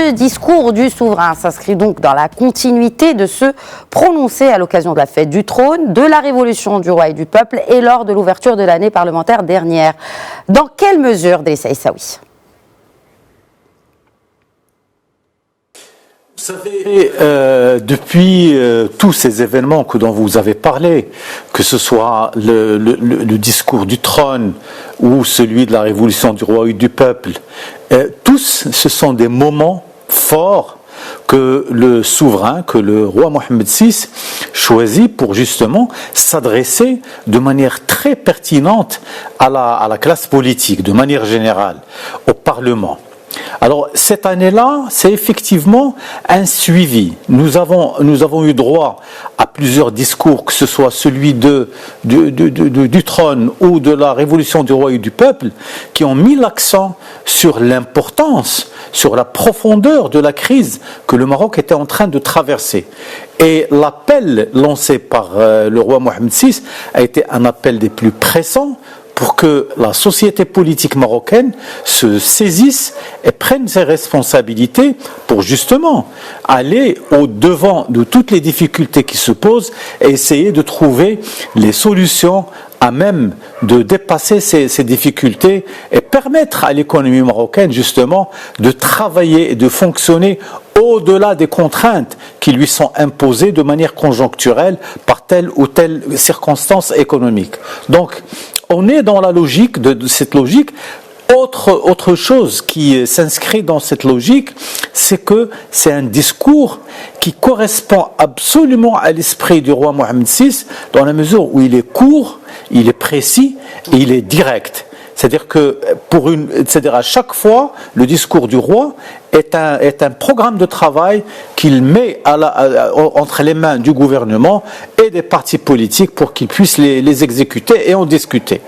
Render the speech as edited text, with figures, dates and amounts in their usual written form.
Ce discours du souverain s'inscrit donc dans la continuité de ceux prononcés à l'occasion de la fête du trône, de la révolution du roi et du peuple et lors de l'ouverture de l'année parlementaire dernière. Dans quelle mesure, Drissa Essaoui? Vous savez, depuis tous ces événements dont vous avez parlé, que ce soit le discours du trône ou celui de la révolution du roi et du peuple, tous ce sont des moments forts que le souverain, que le roi Mohammed VI choisit pour justement s'adresser de manière très pertinente à la classe politique, de manière générale, au Parlement. Alors cette année-là, c'est effectivement un suivi. Nous avons eu droit à plusieurs discours, que ce soit celui du trône ou de la révolution du roi et du peuple, qui ont mis l'accent sur l'importance, sur la profondeur de la crise que le Maroc était en train de traverser. Et l'appel lancé par le roi Mohammed VI a été un appel des plus pressants pour que la société politique marocaine se saisisse et prenne ses responsabilités pour justement aller au-devant de toutes les difficultés qui se posent et essayer de trouver les solutions à même de dépasser ces difficultés et permettre à l'économie marocaine justement de travailler et de fonctionner au-delà des contraintes qui lui sont imposées de manière conjoncturelle par telle ou telle circonstance économique. Donc, on est dans la logique de cette logique. Autre chose qui s'inscrit dans cette logique, c'est que c'est un discours qui correspond absolument à l'esprit du roi Mohammed VI, dans la mesure où il est court, il est précis et il est direct. C'est-à-dire que à chaque fois, le discours du roi est un programme de travail qu'il met entre les mains du gouvernement et des partis politiques pour qu'ils puissent les exécuter et en discuter.